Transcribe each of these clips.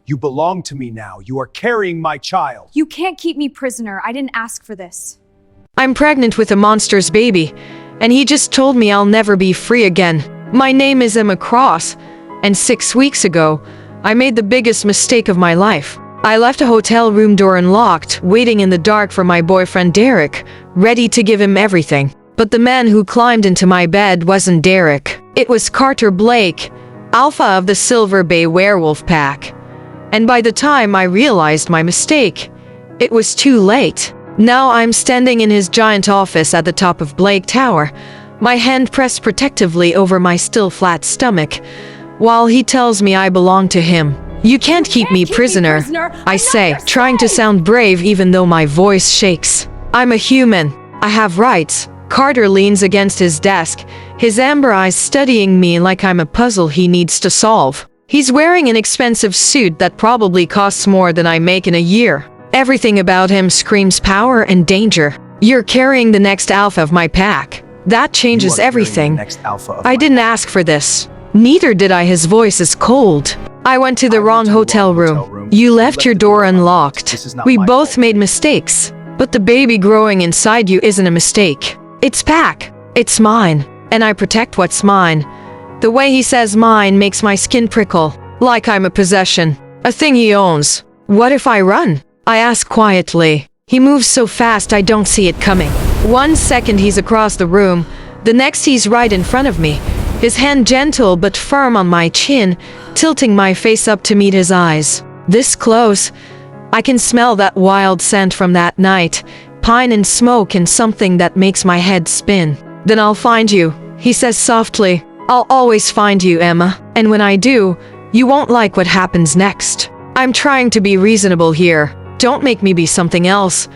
You belong to me now. You are carrying my child. You can't keep me prisoner. I didn't ask for this. I'm pregnant with a monster's baby, and he just told me I'll never be free again. My name is Emma Cross, and 6 weeks ago, I made the biggest mistake of my life. I left a hotel room door unlocked, waiting in the dark for my boyfriend Derek, ready to give him everything. But the man who climbed into my bed wasn't Derek. It was Carter Blake, alpha of the Silver Bay Werewolf pack. And by the time I realized my mistake, it was too late. Now I'm standing in his giant office at the top of Blake Tower, my hand pressed protectively over my still flat stomach, while he tells me I belong to him. You can't keep me prisoner, I say, trying to sound brave even though my voice shakes. I'm a human. I have rights. Carter leans against his desk, his amber eyes studying me like I'm a puzzle he needs to solve. He's wearing an expensive suit that probably costs more than I make in a year. Everything about him screams power and danger. You're carrying the next alpha of my pack. That changes everything. I didn't ask for this. Neither did I. His voice is cold. I went to the wrong hotel room. You left your door unlocked. We both made mistakes. But the baby growing inside you isn't a mistake. It's pack. It's mine. And I protect what's mine. The way he says mine makes my skin prickle. Like I'm a possession. A thing he owns. What if I run? I ask quietly. He moves so fast I don't see it coming. 1 second he's across the room. The next he's right in front of me. His hand gentle but firm on my chin, tilting my face up to meet his eyes. This close, I can smell that wild scent from that night. Pine and smoke and something that makes my head spin. Then I'll find you, he says softly. I'll always find you, Emma. And when I do, you won't like what happens next. I'm trying to be reasonable here. Don't make me be something else.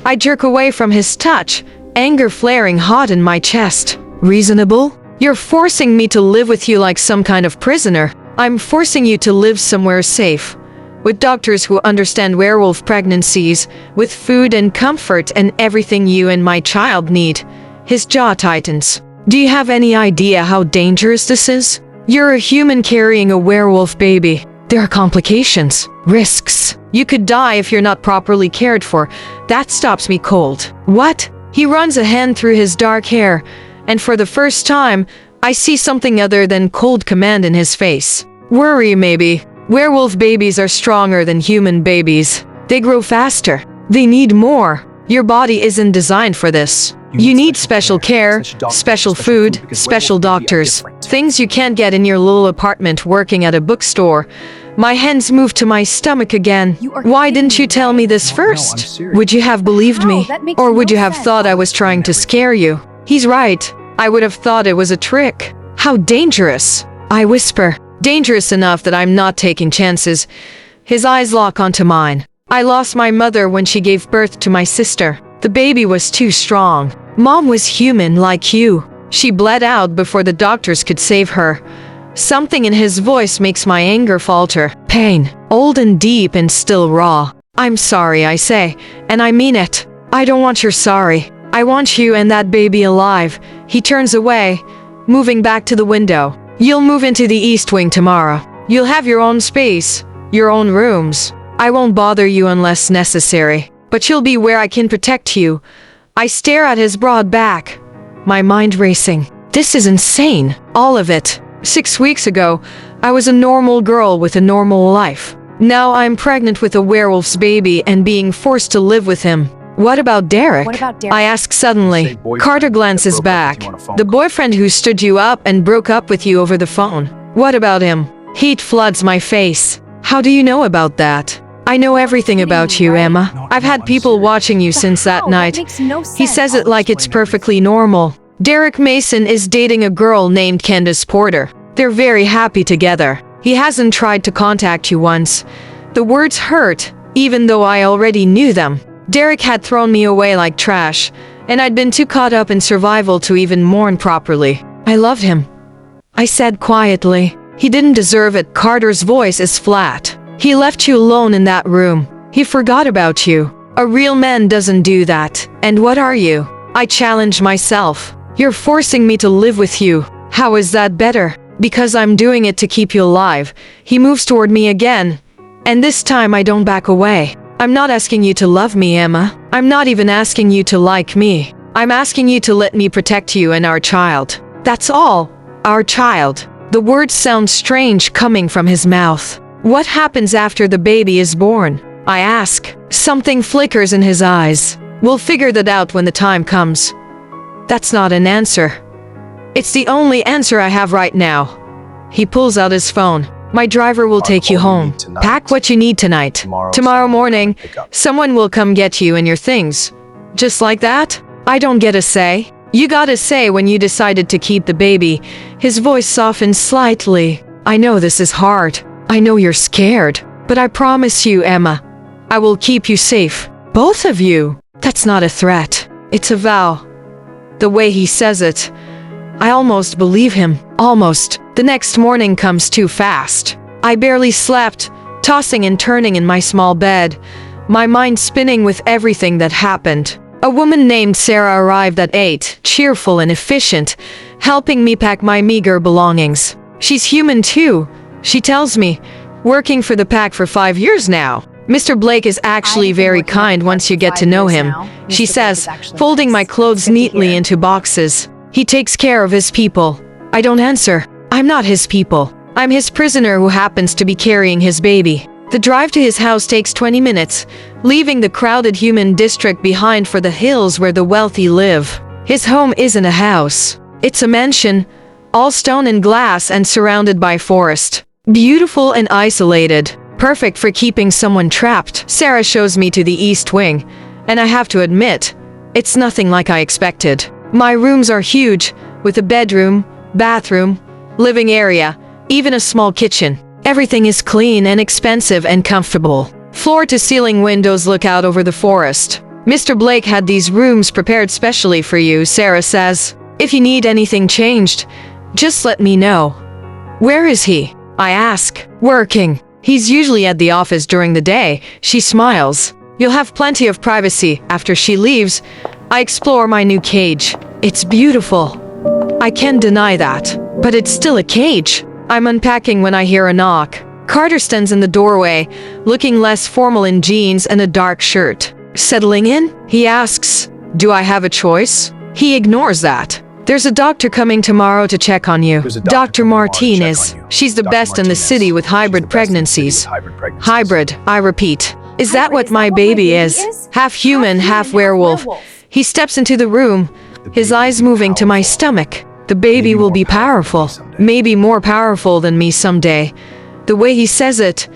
I jerk away from his touch, anger flaring hot in my chest. Reasonable? You're forcing me to live with you like some kind of prisoner. I'm forcing you to live somewhere safe. With doctors who understand werewolf pregnancies, with food and comfort and everything you and my child need. His jaw tightens. Do you have any idea how dangerous this is? You're a human carrying a werewolf baby. There are complications, risks. You could die if you're not properly cared for. That stops me cold. What? He runs a hand through his dark hair, and for the first time, I see something other than cold command in his face. Worry, maybe. Werewolf babies are stronger than human babies. They grow faster. They need more. Your body isn't designed for this. You need special care, special food, special doctors. Things you can't get in your little apartment working at a bookstore. My hands move to my stomach again. Why didn't you tell me this first? Would you have believed me? Or would you have thought I was trying to scare you? He's right. I would have thought it was a trick. How dangerous. I whisper. Dangerous enough that I'm not taking chances. His eyes lock onto mine. I lost my mother when she gave birth to my sister. The baby was too strong. Mom was human like you. She bled out before the doctors could save her. Something in his voice makes my anger falter. Pain, old and deep and still raw. I'm sorry, I say, and I mean it. I don't want your sorry. I want you and that baby alive. He turns away, moving back to the window. You'll move into the East Wing tomorrow. You'll have your own space, your own rooms. I won't bother you unless necessary, but you'll be where I can protect you. I stare at his broad back, my mind racing. This is insane, all of it. 6 weeks ago, I was a normal girl with a normal life. Now I'm pregnant with a werewolf's baby and being forced to live with him. What about Derek? I ask suddenly. Carter glances back. The boyfriend who stood you up and broke up with you over the phone. What about him? Heat floods my face. How do you know about that? I know everything about you, Emma. I've had people watching you since that night. He says it like it's perfectly normal. Derek Mason is dating a girl named Candace Porter. They're very happy together. He hasn't tried to contact you once. The words hurt, even though I already knew them. Derek had thrown me away like trash, and I'd been too caught up in survival to even mourn properly. I loved him, I said quietly. He didn't deserve it. Carter's voice is flat. He left you alone in that room. He forgot about you. A real man doesn't do that. And what are you? I challenge myself. You're forcing me to live with you. How is that better? Because I'm doing it to keep you alive. He moves toward me again, And this time I don't back away. I'm not asking you to love me, Emma. I'm not even asking you to like me. I'm asking you to let me protect you and our child. That's all. Our child. The words sound strange coming from his mouth. What happens after the baby is born? I ask. Something flickers in his eyes. We'll figure that out when the time comes. That's not an answer. It's the only answer I have right now. He pulls out his phone. My driver will take you home. Pack what you need tonight. Tomorrow morning, someone will come get you and your things. Just like that? I don't get a say. You got a say when you decided to keep the baby. His voice softens slightly. I know this is hard. I know you're scared. But I promise you, Emma, I will keep you safe. Both of you. That's not a threat. It's a vow. The way he says it, I almost believe him. Almost. The next morning comes too fast. I barely slept, tossing and turning in my small bed, my mind spinning with everything that happened. A woman named Sarah arrived at 8, cheerful and efficient, helping me pack my meager belongings. She's human too, she tells me, working for the pack for 5 years now. Mr. Blake is actually very kind once you get to know him, she says, folding my clothes neatly into boxes. He takes care of his people. I don't answer. I'm not his people. I'm his prisoner who happens to be carrying his baby. The drive to his house takes 20 minutes, leaving the crowded human district behind for the hills where the wealthy live. His home isn't a house. It's a mansion, all stone and glass and surrounded by forest. Beautiful and isolated. Perfect for keeping someone trapped. Sarah shows me to the east wing, and I have to admit, it's nothing like I expected. My rooms are huge, with a bedroom, bathroom, living area, even a small kitchen. Everything is clean and expensive and comfortable. Floor-to-ceiling windows look out over the forest. Mr. Blake had these rooms prepared specially for you, Sarah says. If you need anything changed, just let me know. Where is he? I ask. Working. He's usually at the office during the day, she smiles. You'll have plenty of privacy after she leaves. I explore my new cage. It's beautiful. I can't deny that. But it's still a cage. I'm unpacking when I hear a knock. Carter stands in the doorway, looking less formal in jeans and a dark shirt. Settling in? He asks, do I have a choice? He ignores that. There's a doctor coming tomorrow to check on you. Dr. Martinez. She's the best in the city with hybrid pregnancies. Hybrid, I repeat. Is that what my baby is? Half human, half werewolf. He steps into the room, his eyes moving to my stomach. The baby will be powerful, maybe more powerful than me someday. The way he says it,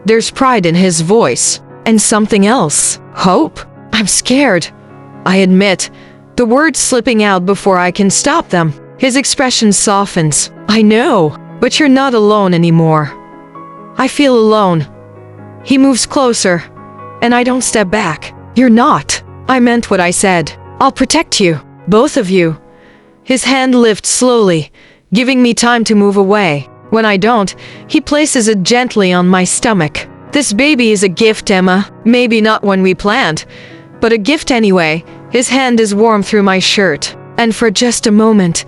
there's pride in his voice. And something else. Hope? I'm scared. I admit, the words slipping out before I can stop them. His expression softens. I know, but you're not alone anymore. I feel alone. He moves closer, and I don't step back. You're not. I meant what I said. I'll protect you. Both of you. His hand lifts slowly, giving me time to move away. When I don't, he places it gently on my stomach. This baby is a gift, Emma. Maybe not one we planned, but a gift anyway. His hand is warm through my shirt. And for just a moment,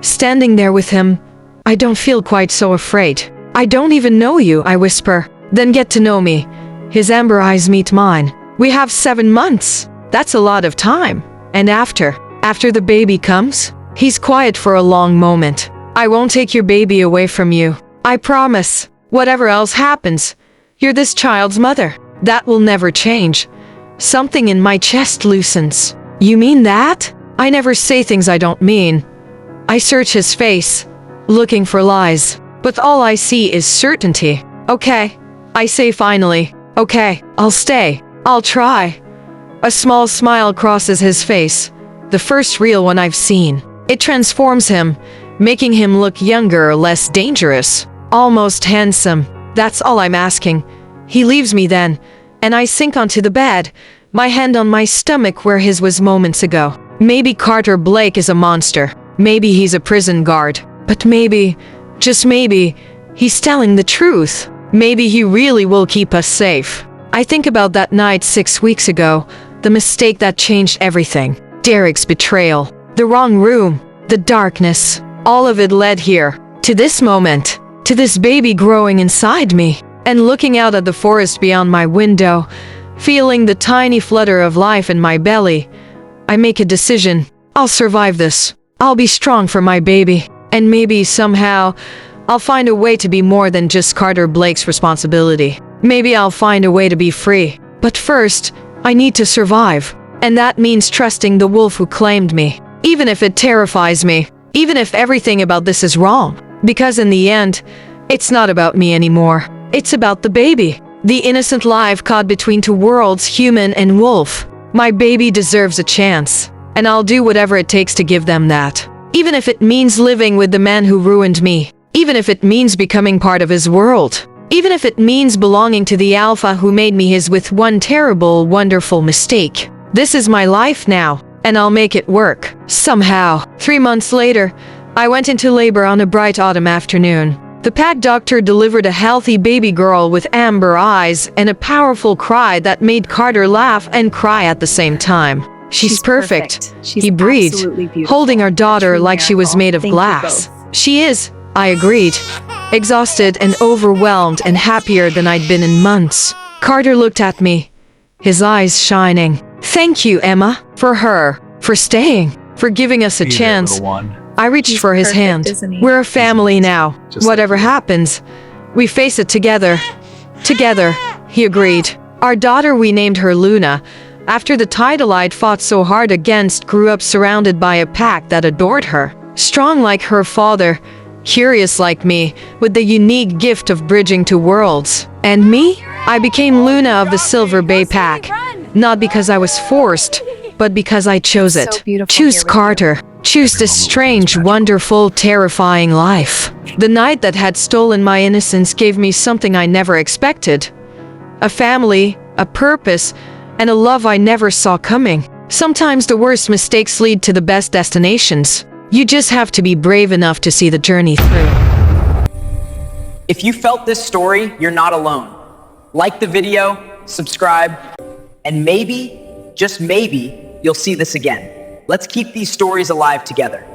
standing there with him, I don't feel quite so afraid. I don't even know you, I whisper. Then get to know me. His amber eyes meet mine. We have 7 months. That's a lot of time. And after the baby comes? He's quiet for a long moment. I won't take your baby away from you. I promise. Whatever else happens, you're this child's mother. That will never change. Something in my chest loosens. You mean that? I never say things I don't mean. I search his face, looking for lies. But all I see is certainty. Okay, I say finally. Okay, I'll stay. I'll try. A small smile crosses his face. The first real one I've seen. It transforms him, making him look younger, less dangerous, almost handsome. That's all I'm asking. He leaves me then, and I sink onto the bed, my hand on my stomach where his was moments ago. Maybe Carter Blake is a monster. Maybe he's a prison guard. But maybe, just maybe, he's telling the truth. Maybe he really will keep us safe. I think about that night 6 weeks ago, the mistake that changed everything. Derek's betrayal. The wrong room, the darkness, all of it led here, to this moment, to this baby growing inside me. and looking out at the forest beyond my window, feeling the tiny flutter of life in my belly, I make a decision. I'll survive this. I'll be strong for my baby. And maybe somehow, I'll find a way to be more than just Carter Blake's responsibility. Maybe I'll find a way to be free. But first, I need to survive. And that means trusting the wolf who claimed me. Even if it terrifies me. Even if everything about this is wrong. Because in the end, it's not about me anymore. It's about the baby. The innocent life caught between two worlds, human and wolf. My baby deserves a chance. And I'll do whatever it takes to give them that. Even if it means living with the man who ruined me. Even if it means becoming part of his world. Even if it means belonging to the alpha who made me his with one terrible, wonderful mistake. This is my life now, and I'll make it work. Somehow. 3 months later, I went into labor on a bright autumn afternoon. The pack doctor delivered a healthy baby girl with amber eyes and a powerful cry that made Carter laugh and cry at the same time. She's perfect. He breathed, holding our daughter like she was made of glass. She is, I agreed. Exhausted and overwhelmed and happier than I'd been in months. Carter looked at me, his eyes shining. Thank you, Emma, for her, for staying, for giving us a chance. I reached for his hand. We're a family now. Whatever happens, we face it together. Together, he agreed. Our daughter, we named her Luna, after the title I'd fought so hard against, grew up surrounded by a pack that adored her. Strong like her father, curious like me, with the unique gift of bridging two worlds. And me? I became Luna of the Silver Bay Pack. Not because I was forced, but because I chose it. Choose Carter. Choose this strange, wonderful, terrifying life. The night that had stolen my innocence gave me something I never expected. A family, a purpose, and a love I never saw coming. Sometimes the worst mistakes lead to the best destinations. You just have to be brave enough to see the journey through. If you felt this story, you're not alone. Like the video, subscribe, and maybe, just maybe, you'll see this again. Let's keep these stories alive together.